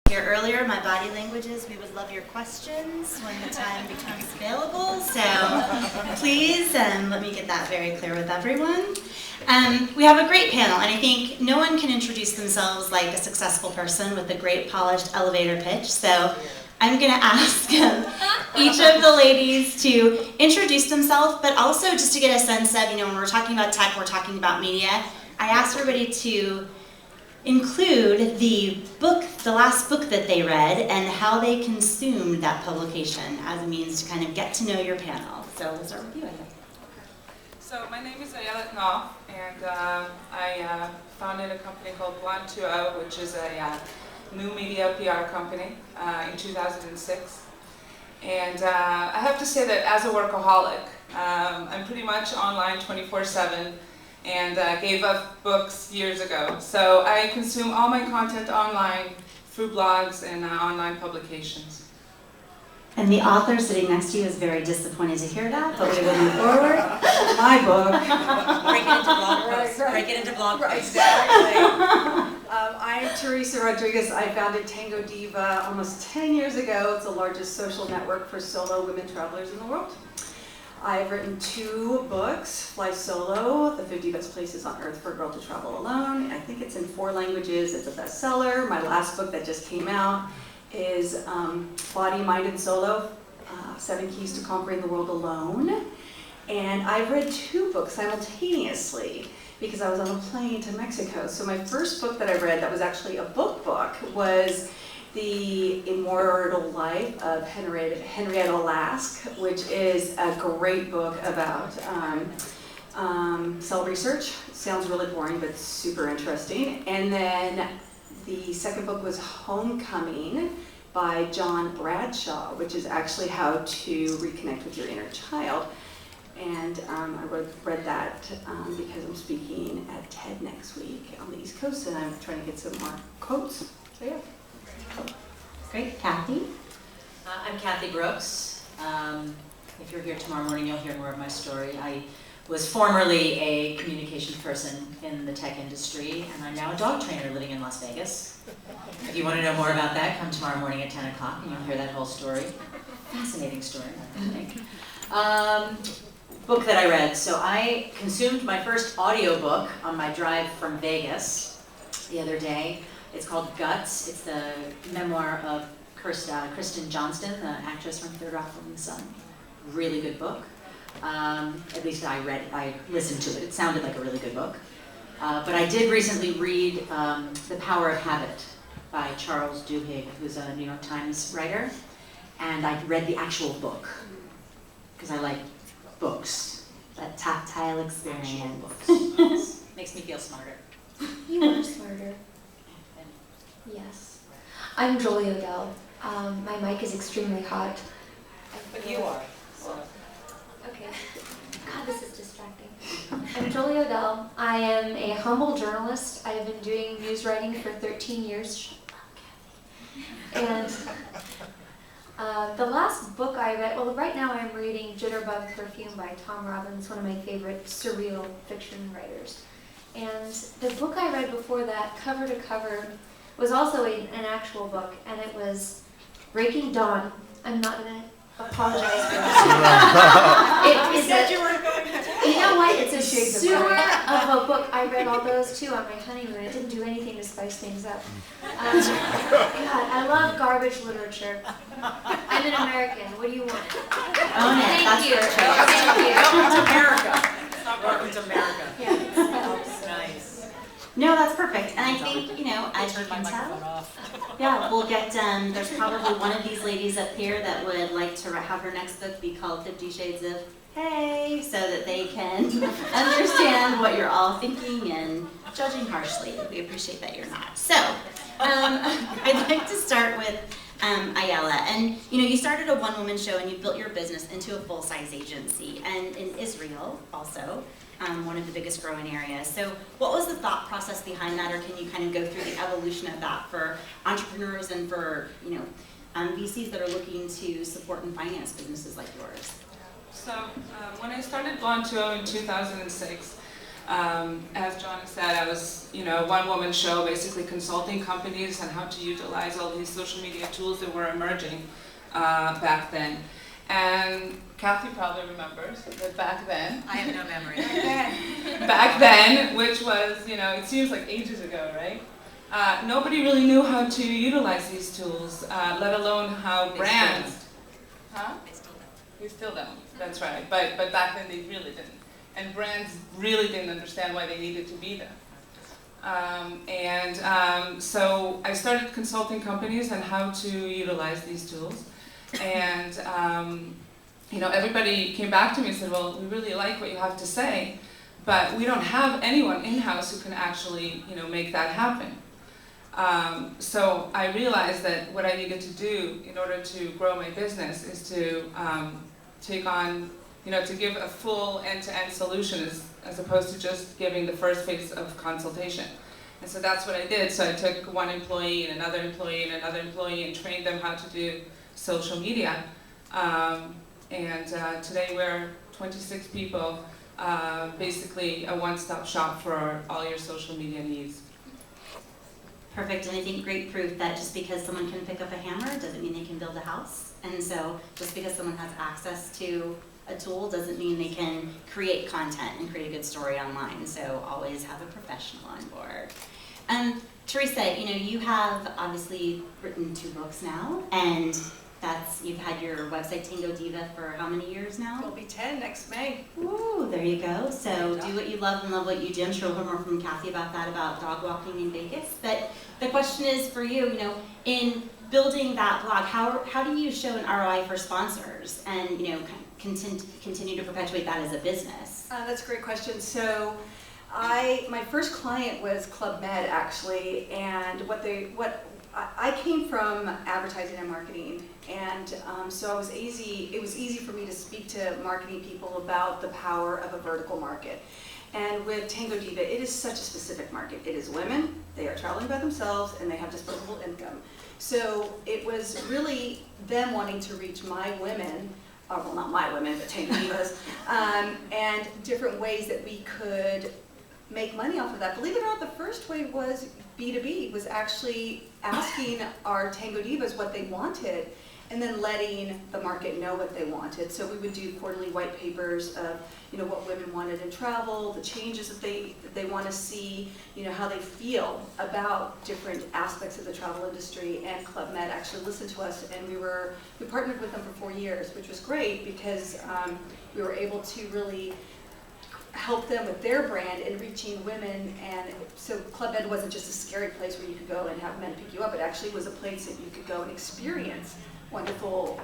here earlier, my body language is we would love your questions when the time becomes available. So please let me get that very clear with everyone. We have a great panel, and I think no one can introduce themselves like a successful person with a great polished elevator pitch. So I'm going to ask each of the ladies to introduce themselves, but also just to get a sense of, when we're talking about tech, we're talking about media. I asked everybody to include the last book that they read, and how they consumed that publication as a means to kind of get to know your panel. So we'll start with you, Ayelet. So my name is Ayelet Noff, and I founded a company called Blonde 2.0, which is a new media PR company in 2006. And I have to say that as a workaholic, I'm pretty much online 24/7. And gave up books years ago. So I consume all my content online through blogs and online publications. And the author sitting next to you is very disappointed to hear that, but we will move forward. My book. Break it into blog posts. Right. Break it into blog posts. Exactly. I'm Teresa Rodriguez. I founded Tango Diva almost 10 years ago. It's the largest social network for solo women travelers in the world. I've written 2 books, Fly Solo, The 50 Best Places on Earth for a Girl to Travel Alone. I think it's in 4 languages. It's a bestseller. My last book that just came out is Body, Mind, and Solo, 7 Keys to Conquering the World Alone. And I've read 2 books simultaneously because I was on a plane to Mexico. So my first book that I read that was actually a book was The Immortal Life of Henrietta Lask, which is a great book about cell research. It sounds really boring, but super interesting. And then the second book was Homecoming by John Bradshaw, which is actually how to reconnect with your inner child. And I read that because I'm speaking at TED next week on the East Coast, and I'm trying to get some more quotes. So yeah. Great. Cathy? I'm Cathy Brooks. If you're here tomorrow morning, you'll hear more of my story. I was formerly a communications person in the tech industry, and I'm now a dog trainer living in Las Vegas. If you want to know more about that, come tomorrow morning at 10 o'clock and you'll hear that whole story. Fascinating story, I think. Book that I read. So I consumed my first audiobook on my drive from Vegas the other day. It's called Guts. It's the memoir of Kristen Johnston, the actress from Third Rock from the Sun. Really good book. At least I listened to it. It sounded like a really good book. But I did recently read The Power of Habit by Charles Duhigg, who's a New York Times writer. And I read the actual book, because I like books. That tactile experience. Books. Makes me feel smarter. You are smarter. Yes. I'm Jolie ODell. My mic is extremely hot. But you are. So. Okay. God, this is distracting. I'm Jolie ODell. I am a humble journalist. I have been doing news writing for 13 years. And the last book I read, well, right now I'm reading Jitterbug Perfume by Tom Robbins, one of my favorite surreal fiction writers. And the book I read before that, cover to cover, was also an actual book, and it was Breaking Dawn. I'm not going to apologize for that. You said you weren't going to. You know what? It's a sewer of a book. I read all those too on my honeymoon. It didn't do anything to spice things up. God, I love garbage literature. I'm an American. What do you want? Own it. Thank you. Welcome Thank you. to America. It's not welcome to America. Yeah. Nice. No, that's perfect. And I think, as you can tell, yeah, we'll get, there's probably one of these ladies up here that would like to have her next book be called 50 Shades of Hey, so that they can understand what you're all thinking and judging harshly. We appreciate that you're not. So, I'd like to start with Ayelet. And, you started a one-woman show and you built your business into a full-size agency. And in Israel, also, one of the biggest growing areas. So what was the thought process behind that, or can you kind of go through the evolution of that for entrepreneurs and for VCs that are looking to support and finance businesses like yours? So when I started Blonde 2.0 in 2006, As John said, I was, a one-woman show, basically consulting companies on how to utilize all these social media tools that were emerging back then. And Cathy probably remembers that back then. I have no memory. Back then, which was, it seems like ages ago, right? Nobody really knew how to utilize these tools, let alone how brands. Huh? They still don't. That's right. But back then they really didn't. And brands really didn't understand why they needed to be there. So I started consulting companies on how to utilize these tools. And everybody came back to me and said, well, we really like what you have to say, but we don't have anyone in-house who can actually make that happen. So I realized that what I needed to do in order to grow my business is to take on, to give a full end-to-end solution as opposed to just giving the first phase of consultation. And so that's what I did. So I took one employee and another employee and another employee and trained them how to do social media. Today we're 26 people, basically a one-stop shop for all your social media needs. Perfect, and I think great proof that just because someone can pick up a hammer doesn't mean they can build a house. And so just because someone has access to a tool doesn't mean they can create content and create a good story online. So always have a professional on board. Teresa, you have obviously written 2 books now, and you've had your website Tango Diva for how many years now? It'll be 10 next May. Ooh, there you go. So do what you love and love what you do. I'm sure we'll hear more from Cathy about that, about dog walking in Vegas. But the question is for you, in building that blog, how do you show an ROI for sponsors and, continue to perpetuate that as a business? That's a great question. So my first client was Club Med, actually, and I came from advertising and marketing, and so it was easy for me to speak to marketing people about the power of a vertical market. And with Tango Diva, it is such a specific market. It is women, they are traveling by themselves, and they have disposable income. So it was really them wanting to reach my women, well, not my women, but Tango Divas, and different ways that we could make money off of that. Believe it or not, the first way was B2B, was actually asking our Tango Divas what they wanted and then letting the market know what they wanted. So we would do quarterly white papers of what women wanted in travel, the changes that they want to see, how they feel about different aspects of the travel industry. And Club Med actually listened to us, and we partnered with them for 4 years, which was great because we were able to really help them with their brand and reaching women. And so Club Med wasn't just a scary place where you could go and have men pick you up. It actually was a place that you could go and experience wonderful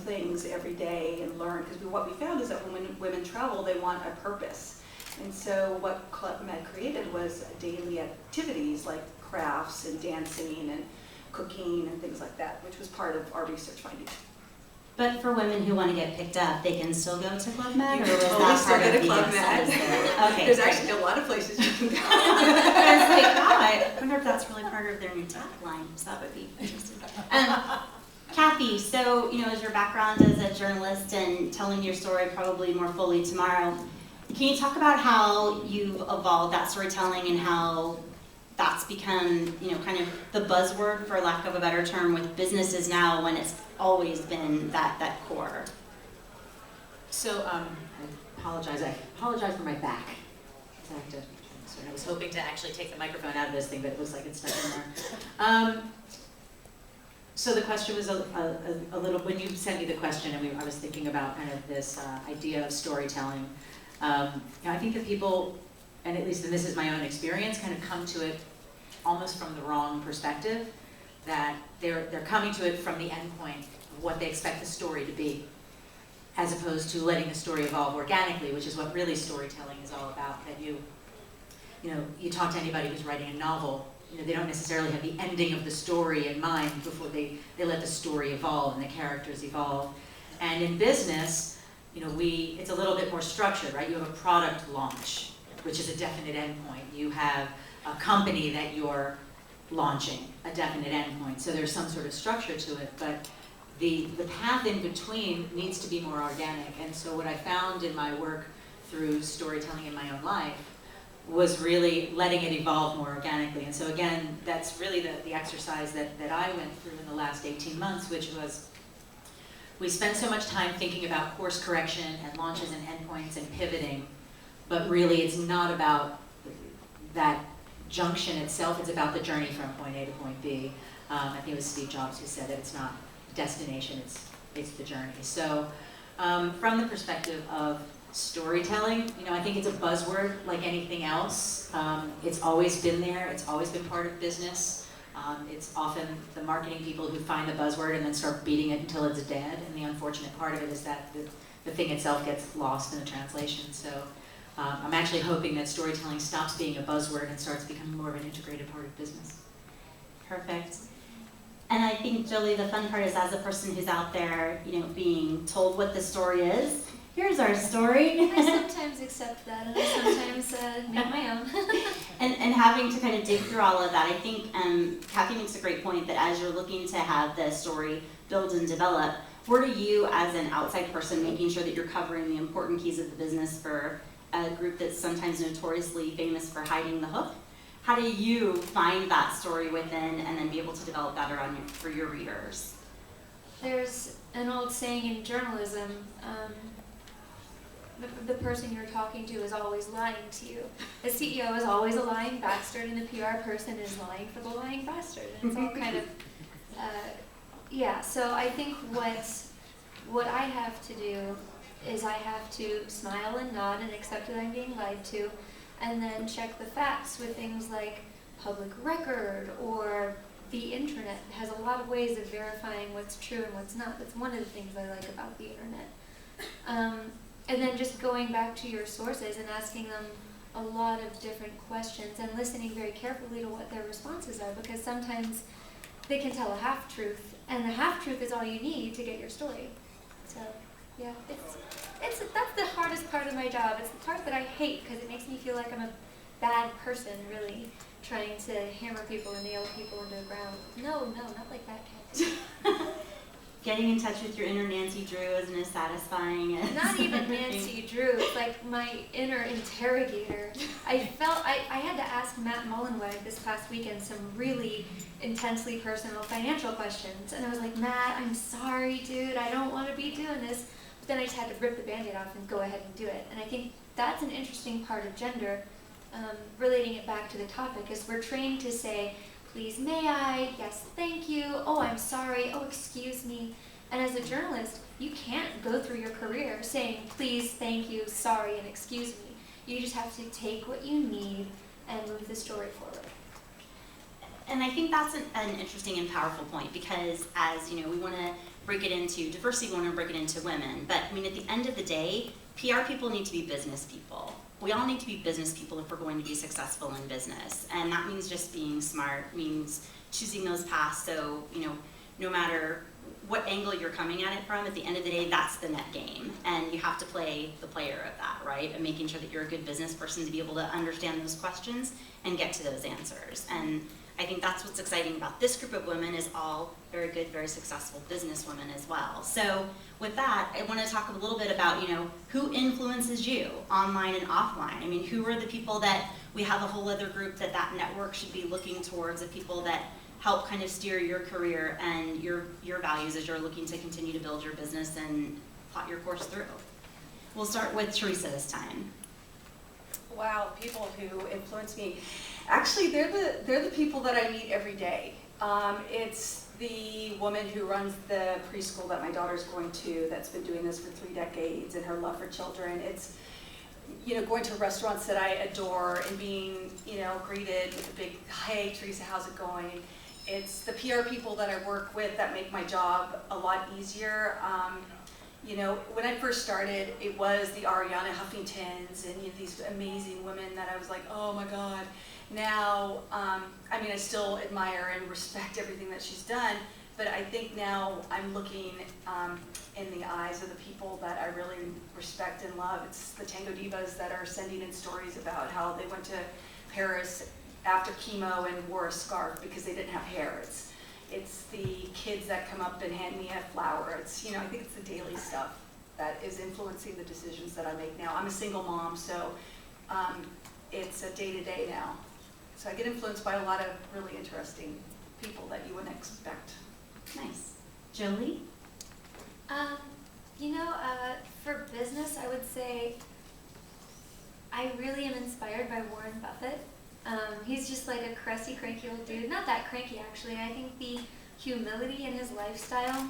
things every day and learn. Because what we found is that when women travel, they want a purpose. And so what Club Med created was daily activities like crafts and dancing and cooking and things like that, which was part of our research findings. But for women who want to get picked up, they can still go to Club Med, or was totally that still part go of to the Club Med. Okay, There's great. actually a lot of places you can go. I was like, I wonder if that's really part of their new tagline, so that would be interesting. Cathy, so, as your background as a journalist and telling your story probably more fully tomorrow, can you talk about how you've evolved that storytelling and how that's become, kind of the buzzword, for lack of a better term, with businesses now when it's always been that core? So I apologize for my back. I was hoping to actually take the microphone out of this thing, but it looks like it's stuck in there. So the question was a little, when you sent me the question, and I was thinking about kind of this idea of storytelling. I think that people, and at least, and this is my own experience, kind of come to it almost from the wrong perspective, that they're coming to it from the end point of what they expect the story to be, as opposed to letting the story evolve organically, which is what really storytelling is all about. That you talk to anybody who's writing a novel, they don't necessarily have the ending of the story in mind before they let the story evolve and the characters evolve. And in business, it's a little bit more structured, right? You have a product launch, which is a definite endpoint. You have a company that you're launching, a definite endpoint. So there's some sort of structure to it, but the path in between needs to be more organic. And so what I found in my work through storytelling in my own life was really letting it evolve more organically. And so again, that's really the exercise that I went through in the last 18 months, which was we spend so much time thinking about course correction and launches and endpoints and pivoting, but really it's not about that junction itself, it's about the journey from point A to point B. I think it was Steve Jobs who said that it's not destination, it's the journey. So from the perspective of storytelling, I think it's a buzzword like anything else. It's always been there, it's always been part of business. It's often the marketing people who find the buzzword and then start beating it until it's dead, and the unfortunate part of it is that the thing itself gets lost in the translation. So I'm actually hoping that storytelling stops being a buzzword and starts becoming more of an integrated part of business. Perfect. And I think, Jolie, the fun part is as a person who's out there, being told what the story is, here's our story. I sometimes accept that, and I sometimes make my own. and having to kind of dig through all of that, I think Cathy makes a great point that as you're looking to have the story build and develop, what are you as an outside person making sure that you're covering the important keys of the business for a group that's sometimes notoriously famous for hiding the hook? How do you find that story within and then be able to develop that for your readers? There's an old saying in journalism, the person you're talking to is always lying to you. The CEO is always a lying bastard, and the PR person is lying for the lying bastard. And it's all kind of, so I think what I have to do is I have to smile and nod and accept that I'm being lied to, and then check the facts with things like public record or the internet. It has a lot of ways of verifying what's true and what's not. That's one of the things I like about the internet. And then just going back to your sources and asking them a lot of different questions and listening very carefully to what their responses are, because sometimes they can tell a half-truth, and the half-truth is all you need to get your story. So, yeah, that's the hardest part of my job. It's the part that I hate because it makes me feel like I'm a bad person, really, trying to hammer people and nail people into the ground. No, not like that, Cathy. Getting in touch with your inner Nancy Drew isn't as satisfying as Not even Nancy Drew, it's like my inner interrogator. I had to ask Matt Mullenweg this past weekend some really intensely personal financial questions. And I was like, Matt, I'm sorry, dude, I don't want to be doing this. But then I just had to rip the Band-Aid off and go ahead and do it. And I think that's an interesting part of gender, relating it back to the topic, is we're trained to say, please may I, yes thank you, oh I'm sorry, oh excuse me. And as a journalist, you can't go through your career saying please, thank you, sorry, and excuse me. You just have to take what you need and move the story forward. And I think that's an interesting and powerful point, because as we want to break it into diversity, we want to break it into women, but I mean at the end of the day, PR people need to be business people. We all need to be business people if we're going to be successful in business. And that means just being smart, means choosing those paths so, no matter what angle you're coming at it from, at the end of the day, that's the net game. And you have to play the player of that, right? And making sure that you're a good business person to be able to understand those questions and get to those answers. And I think that's what's exciting about this group of women, is all very good, very successful business women as well. So with that, I want to talk a little bit about, who influences you online and offline? I mean, who are the people that we have a whole other group that network should be looking towards, the people that help kind of steer your career and your values as you're looking to continue to build your business and plot your course through. We'll start with Teresa this time. Wow, people who influence me. Actually, they're the people that I meet every day. It's the woman who runs the preschool that my daughter's going to, that's been doing this for 3 decades, and her love for children. It's going to restaurants that I adore and being greeted with a big, hey Teresa, how's it going? It's the PR people that I work with that make my job a lot easier. When I first started, it was the Ariana Huffingtons and these amazing women that I was like, oh my God. Now, I still admire and respect everything that she's done, but I think now I'm looking in the eyes of the people that I really respect and love. It's the Tango Divas that are sending in stories about how they went to Paris after chemo and wore a scarf because they didn't have hair. It's the kids that come up and hand me a flower. I think it's the daily stuff that is influencing the decisions that I make now. I'm a single mom, so it's a day-to-day now. So I get influenced by a lot of really interesting people that you wouldn't expect. Nice. Jolie? For business, I would say I really am inspired by Warren Buffett. He's just like a crusty, cranky old dude. Not that cranky, actually. I think the humility in his lifestyle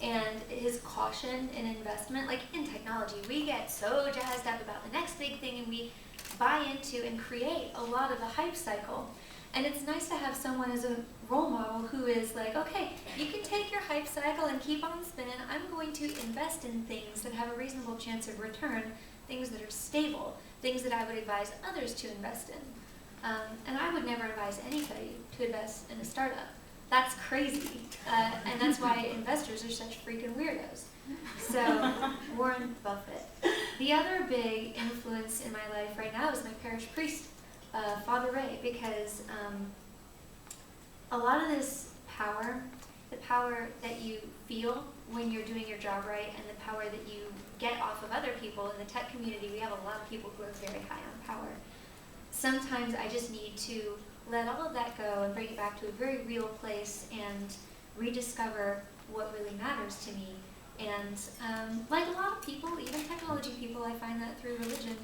and his caution in investment, like in technology, we get so jazzed up about the next big thing and we buy into and create a lot of the hype cycle. And it's nice to have someone as a role model who is like, okay, you can take your hype cycle and keep on spinning. I'm going to invest in things that have a reasonable chance of return, things that are stable, things that I would advise others to invest in. And I would never advise anybody to invest in a startup. That's crazy. And that's why investors are such freaking weirdos. So, Warren Buffett. The other big influence in my life right now is my parish priest, Father Ray, because a lot of this power, the power that you feel when you're doing your job right and the power that you get off of other people in the tech community, we have a lot of people who are very high on power. Sometimes I just need to let all of that go and bring it back to a very real place and rediscover what really matters to me. And like a lot of people, even technology people, I find that through religion.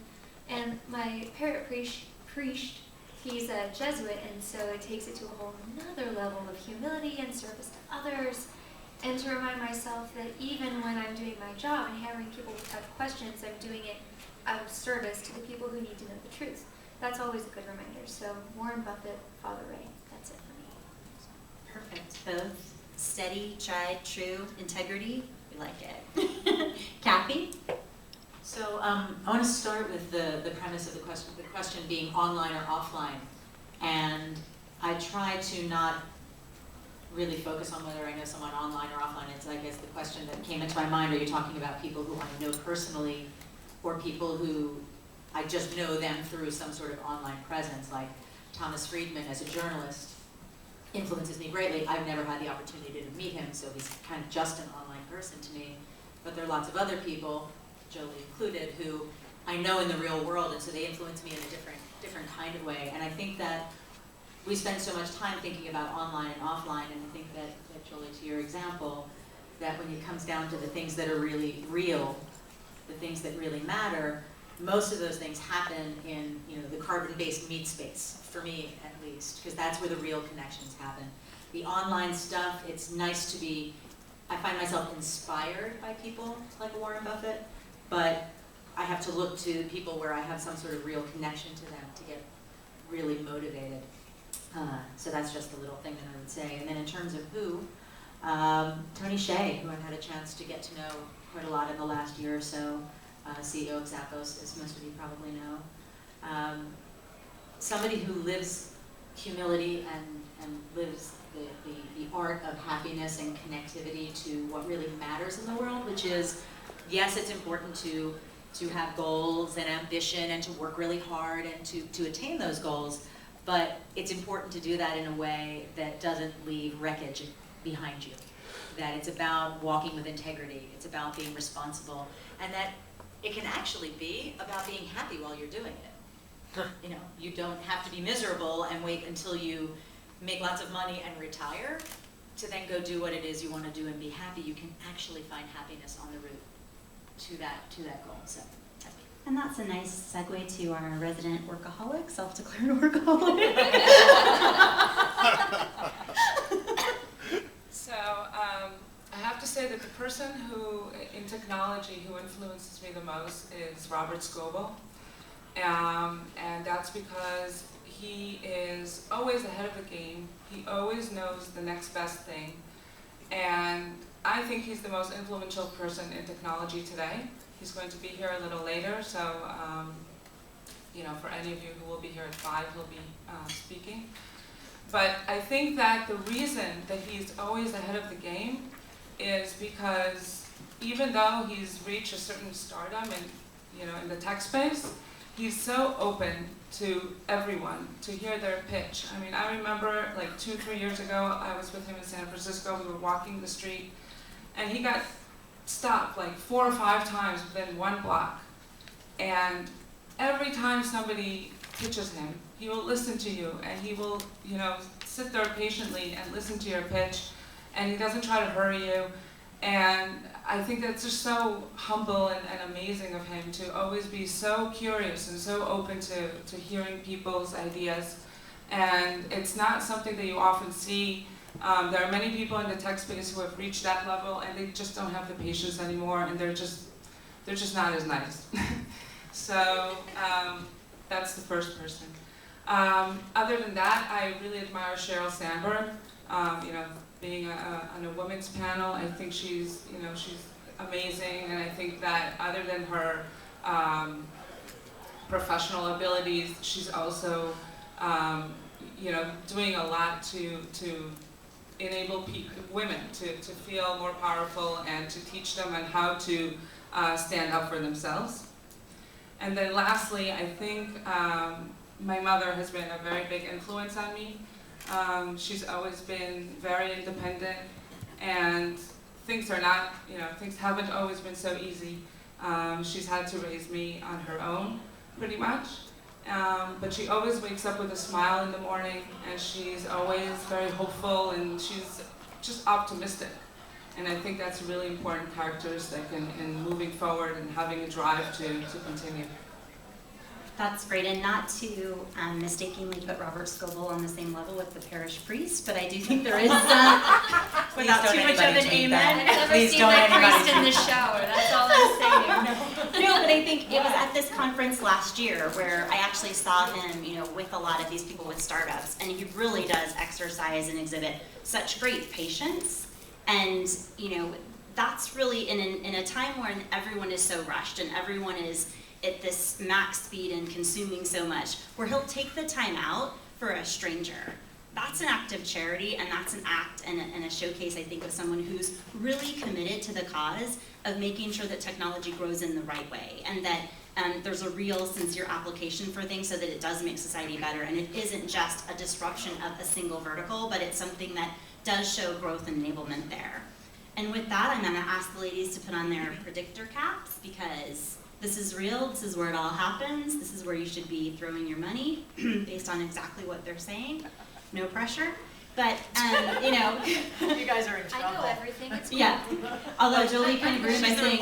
And my parish priest, he's a Jesuit, and so it takes it to a whole nother level of humility and service to others, and to remind myself that even when I'm doing my job and hammering people with tough questions, I'm doing it out of service to the people who need to know the truth. That's always a good reminder. So Warren Buffett, Father Ray, that's it for me. Perfect. Both steady, tried, true, integrity. We like it. Cathy? So I want to start with the premise of the question being online or offline. And I try to not really focus on whether I know someone online or offline. It's, I guess, the question that came into my mind, are you talking about people who I know personally or people who I just know them through some sort of online presence, like Thomas Friedman as a journalist influences me greatly. I've never had the opportunity to meet him, so he's kind of just an online person to me. But there are lots of other people, Jolie included, who I know in the real world, and so they influence me in a different kind of way. And I think that we spend so much time thinking about online and offline, and I think that Jolie, to your example, that when it comes down to the things that are really real, the things that really matter, most of those things happen in the carbon-based meat space, for me at least, because that's where the real connections happen. The online stuff, it's nice to be, I find myself inspired by people like Warren Buffett, but I have to look to people where I have some sort of real connection to them to get really motivated. So that's just a little thing that I would say. And then in terms of who, Tony Hsieh, who I've had a chance to get to know quite a lot in the last year or so, CEO of Zappos, as most of you probably know. Somebody who lives humility and lives the art of happiness and connectivity to what really matters in the world, which is, yes, it's important to have goals and ambition and to work really hard and to attain those goals, but it's important to do that in a way that doesn't leave wreckage behind you. That it's about walking with integrity, it's about being responsible, and that it can actually be about being happy while you're doing it. You don't have to be miserable and wait until you make lots of money and retire to then go do what it is you want to do and be happy. You can actually find happiness on the route to that goal. So that's me. And that's a nice segue to our resident workaholic, self-declared workaholic. So I have to say that the person who, in technology, who influences me the most is Robert Scoble. And that's because he is always ahead of the game. He always knows the next best thing. And I think he's the most influential person in technology today. He's going to be here a little later, so for any of you who will be here at 5, he'll be speaking. But I think that the reason that he's always ahead of the game is because even though he's reached a certain stardom in the tech space, he's so open to everyone to hear their pitch. I mean, I remember like 2-3 years ago, I was with him in San Francisco. We were walking the street, and he got stop like 4 or 5 times within 1 block. And every time somebody pitches him, he will listen to you, and he will, you know, sit there patiently and listen to your pitch, and he doesn't try to hurry you. And I think that's just so humble and amazing of him to always be so curious and so open to hearing people's ideas. And it's not something that you often see. There are many people in the tech space who have reached that level, and they just don't have the patience anymore, and they're just not as nice. So that's the first person. Other than that, I really admire Sheryl Sandberg. You know, being on a women's panel, I think she's amazing, and I think that other than her professional abilities, she's also you know, doing a lot to enable women to feel more powerful and to teach them on how to stand up for themselves. And then lastly, I think my mother has been a very big influence on me. She's always been very independent, and things haven't always been so easy. She's had to raise me on her own, pretty much. But she always wakes up with a smile in the morning, and she's always very hopeful, and she's just optimistic. And I think that's a really important characteristic in moving forward and having a drive to continue. That's great, and not to mistakenly put Robert Scoble on the same level with the parish priest, but I do think there is without too much of an amen. I've never seen that priest in the shower, that's all I'm saying. No, but I think it was at this conference last year where I actually saw him, you know, with a lot of these people with startups, and he really does exercise and exhibit such great patience. And, you know, that's really in a time when everyone is so rushed and everyone is at this max speed and consuming so much, where he'll take the time out for a stranger. That's an act of charity, and that's an act and a showcase, I think, of someone who's really committed to the cause of making sure that technology grows in the right way, and that there's a real sincere application for things so that it does make society better, and it isn't just a disruption of a single vertical, but it's something that does show growth and enablement there. And with that, I'm gonna ask the ladies to put on their predictor caps, because this is real, this is where it all happens, this is where you should be throwing your money based on exactly what they're saying. No pressure, but you know. You guys are in trouble. I know everything, it's cool. Yeah, although Jolie kind of agreed by saying,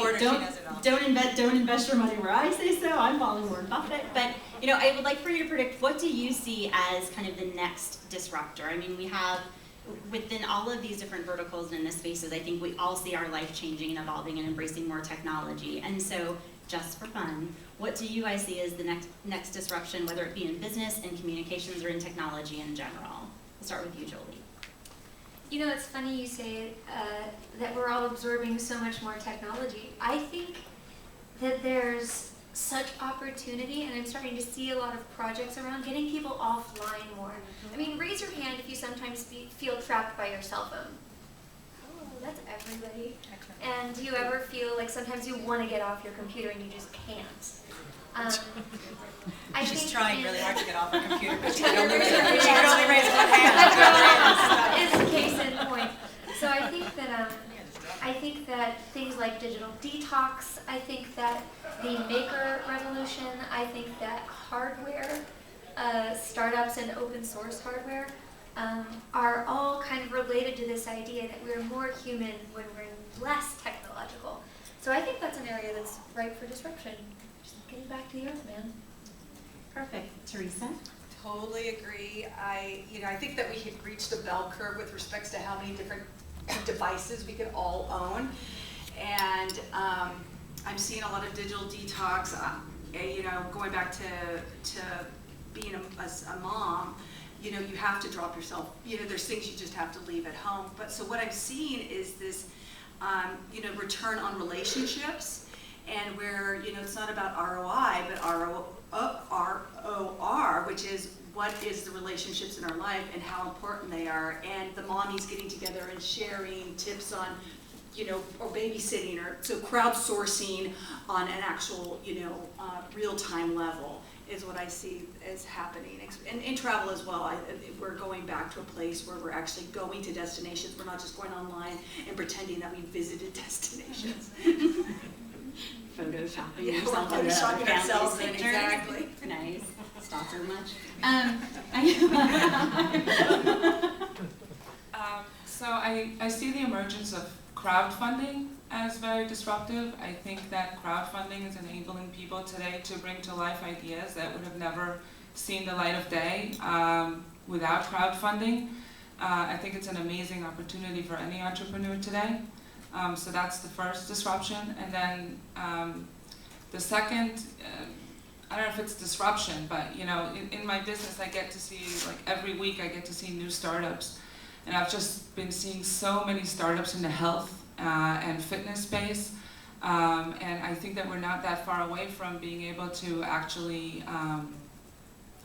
don't invest your money where I say so, I'm following Warren Buffett. But you know, I would like for you to predict, what do you see as kind of the next disruptor? I mean, we have, within all of these different verticals and in the spaces, I think we all see our life changing and evolving and embracing more technology. And so, just for fun, what do you guys see as the next disruption, whether it be in business, in communications, or in technology in general? We'll start with you, Jolie. You know, it's funny you say that we're all absorbing so much more technology. I think that there's such opportunity, and I'm starting to see a lot of projects around getting people offline more. I mean, raise your hand if you sometimes feel trapped by your cell phone. Oh, that's everybody. And do you ever feel like sometimes you want to get off your computer and you just can't? She's trying really hard to get off her computer, but she She can only raise one hand. It's case in point. So I think that things like digital detox, I think that the maker revolution, I think that hardware, startups and open source hardware, are all kind of related to this idea that we're more human when we're less technological. So I think that's an area that's ripe for disruption. Just getting back to the earth, man. Perfect. Teresa? Totally agree. I think that we had reached a bell curve with respects to how many different devices we could all own. And I'm seeing a lot of digital detox. Going back to being a mom, you have to drop yourself. There's things you just have to leave at home. But so what I've seen is this, return on relationships, and where, it's not about ROI, but ROR, which is what is the relationships in our life and how important they are, and the mommies getting together and sharing tips on, or babysitting, or so crowdsourcing on an actual, real-time level. is what I see as happening. And in travel as well, we're going back to a place where we're actually going to destinations. We're not just going online and pretending that we visited destinations. Photoshopping Yeah, yourself we're on the photoshopping family's ourselves in, picture. exactly. Nice. Stalker much? So I see the emergence of crowdfunding as very disruptive. I think that crowdfunding is enabling people today to bring to life ideas that would have never seen the light of day without crowdfunding. I think it's an amazing opportunity for any entrepreneur today. So that's the first disruption. And then the second, I don't know if it's disruption, but you know, in my business I get to see, like every week I get to see new startups. And I've just been seeing so many startups in the health and fitness space. And I think that we're not that far away from being able to actually,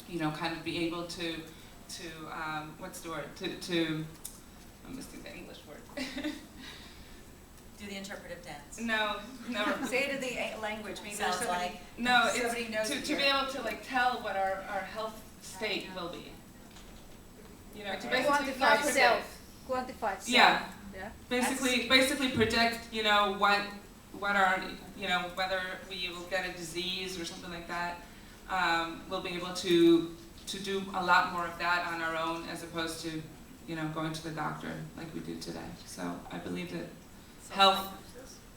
you know, kind of be able to what's the word? I'm missing the English word. Do the interpretive dance. No, never. Say it in the language, maybe there's Sounds somebody. like. No, Somebody knows it's it to be here. able to like tell what our health state will be. You know, to Right. basically Quantify predict- self. Quantify self. Yeah. Yeah. Basically predict, you know, what our, you know, whether we will get a disease or something like that. We'll be able to do a lot more of that on our own as opposed to, you know, going to the doctor like we do today. So I believe that health.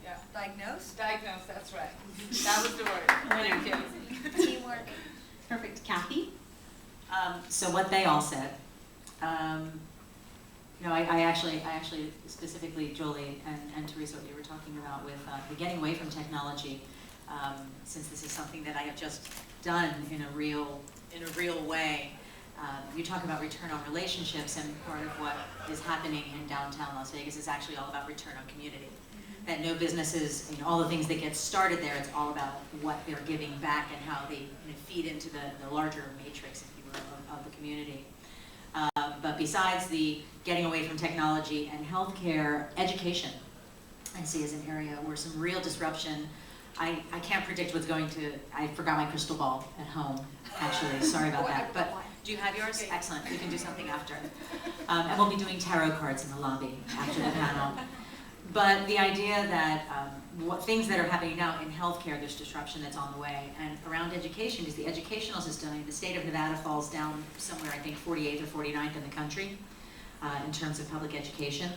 Yeah. Diagnosed? Diagnose, that's right. That was the word. Thank you. Teamwork. Perfect. Kathy? So what they all said, you know, I actually specifically, Jolie and Teresa, what you were talking about with the getting away from technology, since this is something that I have just done in a real way. You talk about return on relationships, and part of what is happening in downtown Las Vegas is actually all about return on community. That no businesses, you know, all the things that get started there, it's all about what they're giving back and how they, you know, feed into the larger matrix, if you will, of the community. But besides the getting away from technology and healthcare, education, I see as an area where some real disruption. I can't predict what's going to, I forgot my crystal ball at home, actually, sorry about that. But do you have yours? Excellent, we can do something after. And we'll be doing tarot cards in the lobby after the panel. But the idea that what things that are happening now in healthcare, there's disruption that's on the way. And around education is the educational system. The state of Nevada falls down somewhere, I think, 48th or 49th in the country in terms of public education.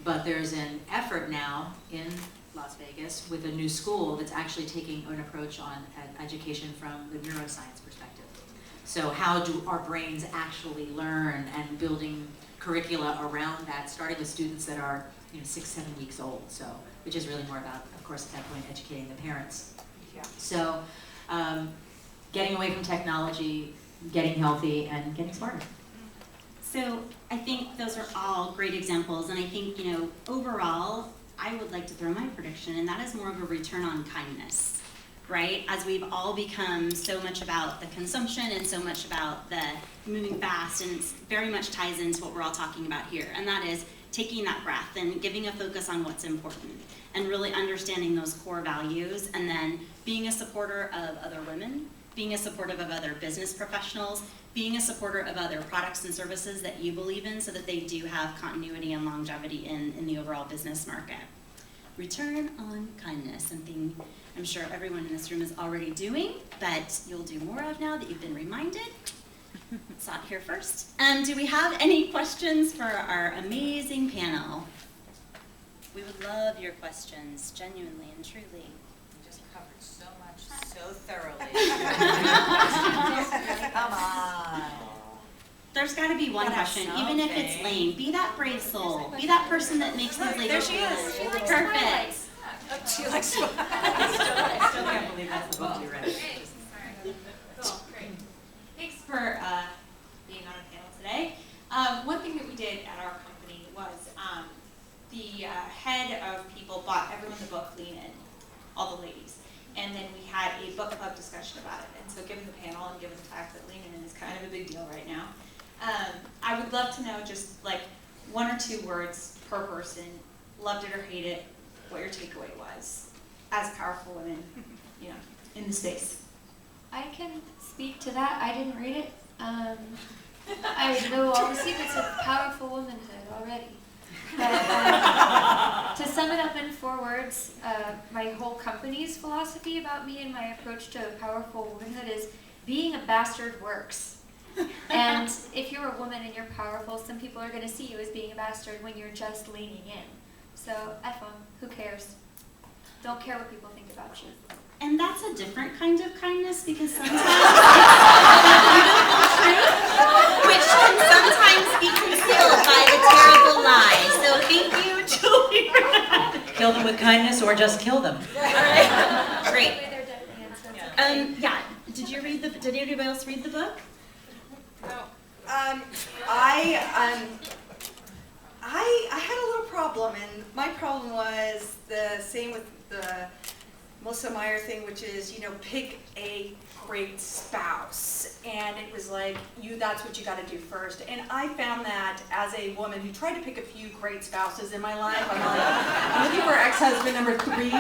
But there's an effort now in Las Vegas with a new school that's actually taking an approach on education from the neuroscience perspective. So how do our brains actually learn, and building curricula around that, starting with students that are, you know, 6, 7 weeks old. So, which is really more about, of course, at that point, educating the parents. Yeah. So, getting away from technology, getting healthy, and getting smarter. So I think those are all great examples, and I think, you know, overall, I would like to throw my prediction, and that is more of a return on kindness, right? As we've all become so much about the consumption and so much about the moving fast, and it very much ties into what we're all talking about here, and that is taking that breath and giving a focus on what's important, and really understanding those core values, and then being a supporter of other women, being a supportive of other business professionals, being a supporter of other products and services that you believe in so that they do have continuity and longevity in the overall business market. Return on kindness, something I'm sure everyone in this room is already doing, but you'll do more of now that you've been reminded. Saw it here first. Do we have any questions for our amazing panel? We would love your questions, genuinely and truly. We just covered so much, so thoroughly. Come on. There's got to be one Gotta have question, even if it's something. lame. Be that brave soul. Be that person that makes these ladies There she feel is. She likes perfect. highlights. She likes to. I still can't believe that's the book you read. Thanks for being on the panel today. One thing that we did at our company was the head of people bought everyone the book Lean In, all the ladies. And then we had a book club discussion about it. And so given the panel and given the fact that Lean In is kind of a big deal right now, I would love to know just like 1 or 2 words per person, loved it or hated it, what your takeaway was as powerful women, you know, in the space. I can speak to that. I didn't read it. I know all the secrets of powerful womanhood already. But to sum it up in 4 words, my whole company's philosophy about me and my approach to powerful womanhood is being a bastard works. And if you're a woman and you're powerful, some people are going to see you as being a bastard when you're just leaning in. So F them. Who cares? Don't care what people think about you. And that's a different kind of kindness because sometimes it's the beautiful truth, which can sometimes be concealed by the terrible lie. So thank you, Julie, for that. Kill them with kindness or just kill them. All right. Great. They're dead at the end, so it's okay. Yeah. Did anybody else read the book? No. I had a little problem, and my problem was the same with the Melissa Meyer thing, which is, pick a great spouse. And it was like, that's what you got to do first. And I found that as a woman who tried to pick a few great spouses in my life, I'm looking for ex-husband number 3.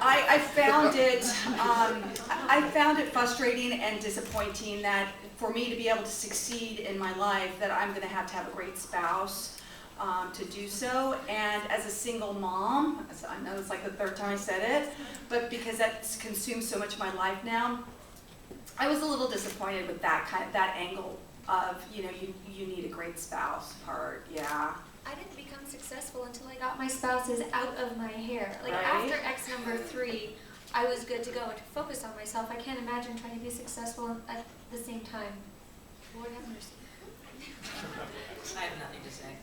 I found it frustrating and disappointing that for me to be able to succeed in my life, that I'm going to have a great spouse to do so. And as a single mom, I know it's like the 3rd time I said it, but because that's consumed so much of my life now, I was a little disappointed with that angle of, you need a great spouse part, yeah. I didn't become successful until I got my spouses out of my hair. Like Right. after X number 3, I was good to go and to focus on myself. I can't imagine trying to be successful at the same time. Lord have mercy. I have nothing to say.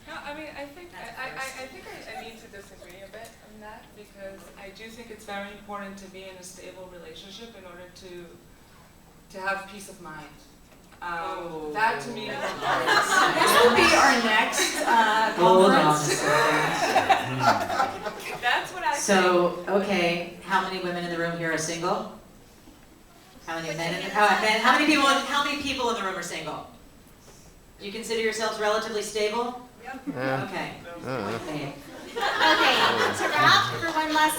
No, I mean, I think I need to disagree a bit on that because I do think it's very important to be in a stable relationship in order to have peace of mind. That to me is This will be our next Hold on a conference. second. that's what I think. So, okay, how many women in the room here are single? How many men? How many people in the room are single? Do you consider yourselves relatively stable? Yep. Okay. Okay. Okay, to wrap for one last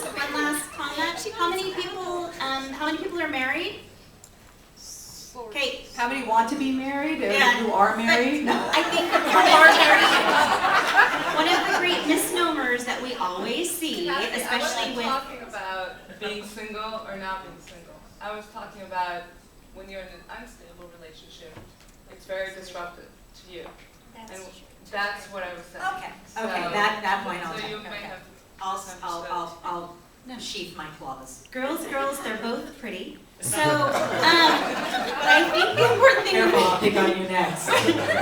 comment. How many people are married? Okay. How many want to be married or Yeah. who are married? No. I think one of the great misnomers that we always see, especially I wasn't with talking about being single or not being single. I was talking about when you're in an unstable relationship, it's very disruptive to you. And that's what I was saying. Okay, So- that point I'll So take. you may Okay. have I'll sheath my claws. girls, they're both pretty. So, but I think the important thing Careful, I'll pick on you next.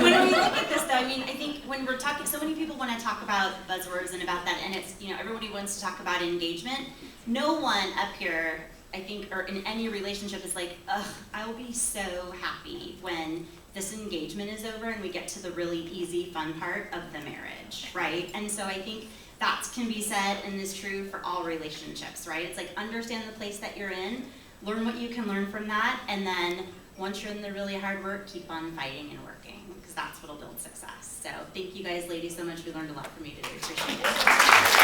when we look at this though, I mean, I think when we're talking, so many people want to talk about buzzwords and about that, and it's, everybody wants to talk about engagement. No one up here, I think, or in any relationship is like, ugh, I will be so happy when this engagement is over and we get to the really easy, fun part of the marriage, right? And so I think that can be said and is true for all relationships, right? It's like understand the place that you're in, learn what you can learn from that, and then once you're in the really hard work, keep on fighting and working, because that's what'll build success. So thank you guys, ladies, so much. We learned a lot from you today. Appreciate it.